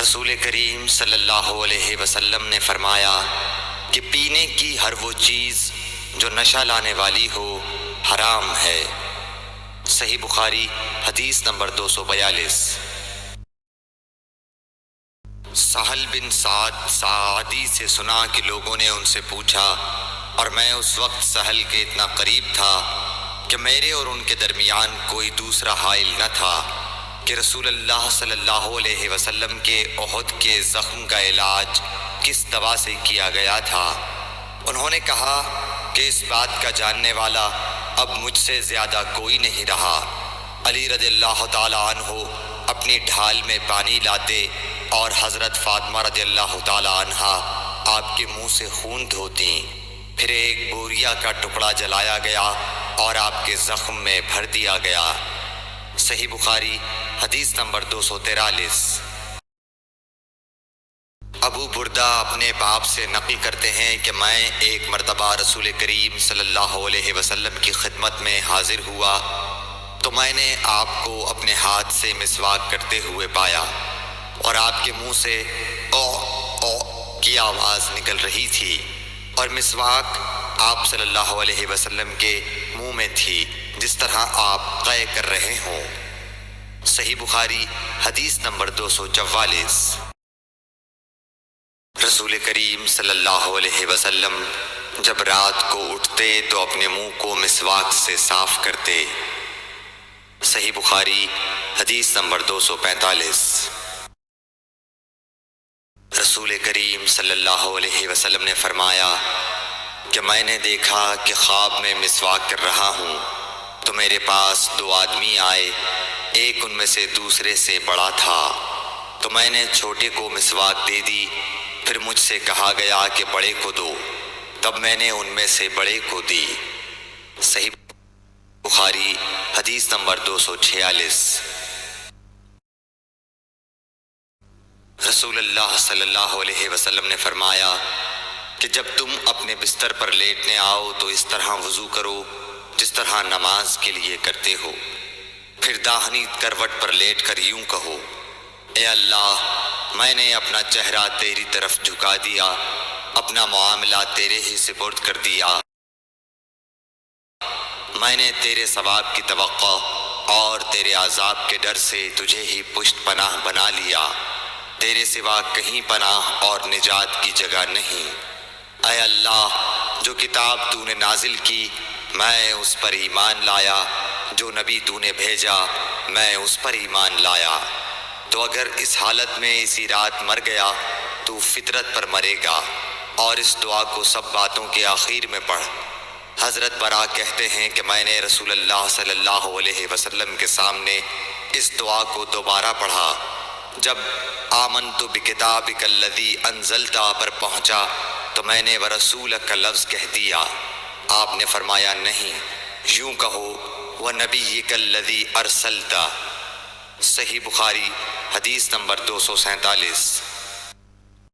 رسول کریم صلی اللہ علیہ وسلم نے فرمایا کہ پینے کی ہر وہ چیز جو نشہ لانے والی ہو حرام ہے۔ صحیح بخاری حدیث نمبر 242۔ سہل بن سعد سعدی سے سنا کہ لوگوں نے ان سے پوچھا، اور میں اس وقت سہل کے اتنا قریب تھا کہ میرے اور ان کے درمیان کوئی دوسرا حائل نہ تھا، کہ رسول اللہ صلی اللہ علیہ وسلم کے احد کے زخم کا علاج کس دوا سے کیا گیا تھا۔ انہوں نے کہا کہ اس بات کا جاننے والا اب مجھ سے زیادہ کوئی نہیں رہا۔ علی رضی اللہ تعالیٰ عنہ اپنی ڈھال میں پانی لاتے اور حضرت فاطمہ رضی اللہ تعالیٰ عنہا آپ کے منہ سے خون دھوتیں، پھر ایک بوریا کا ٹکڑا جلایا گیا اور آپ کے زخم میں بھر دیا گیا۔ صحیح بخاری حدیث نمبر 243۔ ابو بردہ اپنے باپ سے نقل کرتے ہیں کہ میں ایک مرتبہ رسول کریم صلی اللہ علیہ وسلم کی خدمت میں حاضر ہوا تو میں نے آپ کو اپنے ہاتھ سے مسواک کرتے ہوئے پایا، اور آپ کے منہ سے او او کی آواز نکل رہی تھی، اور مسواک آپ صلی اللہ علیہ وسلم کے منہ میں تھی جس طرح آپ قے کر رہے ہوں۔ صحیح بخاری حدیث نمبر 244۔ رسول کریم صلی اللہ علیہ وسلم جب رات کو اٹھتے تو اپنے منہ کو مسواک سے صاف کرتے۔ صحیح بخاری حدیث نمبر 245۔ رسول کریم صلی اللہ علیہ وسلم نے فرمایا کہ میں نے دیکھا کہ خواب میں مسواک کر رہا ہوں تو میرے پاس دو آدمی آئے، ایک ان میں سے دوسرے سے بڑا تھا، تو میں نے چھوٹے کو مسواک دے دی، پھر مجھ سے کہا گیا کہ بڑے کو دو، تب میں نے ان میں سے بڑے کو دی۔ صحیح بخاری حدیث نمبر 246۔ رسول اللہ صلی اللہ علیہ وسلم نے فرمایا کہ جب تم اپنے بستر پر لیٹنے آؤ تو اس طرح وضو کرو جس طرح نماز کے لیے کرتے ہو، پھر داہنی کروٹ پر لیٹ کر یوں کہو، اے اللہ، میں نے اپنا چہرہ تیری طرف جھکا دیا، اپنا معاملہ تیرے ہی سپرد کر دیا، میں نے تیرے ثواب کی توقع اور تیرے عذاب کے ڈر سے تجھے ہی پشت پناہ بنا لیا، تیرے سوا کہیں پناہ اور نجات کی جگہ نہیں۔ اے اللہ، جو کتاب تو نے نازل کی میں اس پر ایمان لایا، جو نبی تو نے بھیجا میں اس پر ایمان لایا، تو اگر اس حالت میں اسی رات مر گیا تو فطرت پر مرے گا، اور اس دعا کو سب باتوں کے آخر میں پڑھ۔ حضرت برا کہتے ہیں کہ میں نے رسول اللہ صلی اللہ علیہ وسلم کے سامنے اس دعا کو دوبارہ پڑھا، جب آمنت بکتابک الذی انزلت پر پہنچا تو میں نے ورسولک کا لفظ کہہ دیا۔ آپ نے فرمایا نہیں، یوں کہو ونبیک الذی ارسلت۔ صحیح بخاری حدیث نمبر 247۔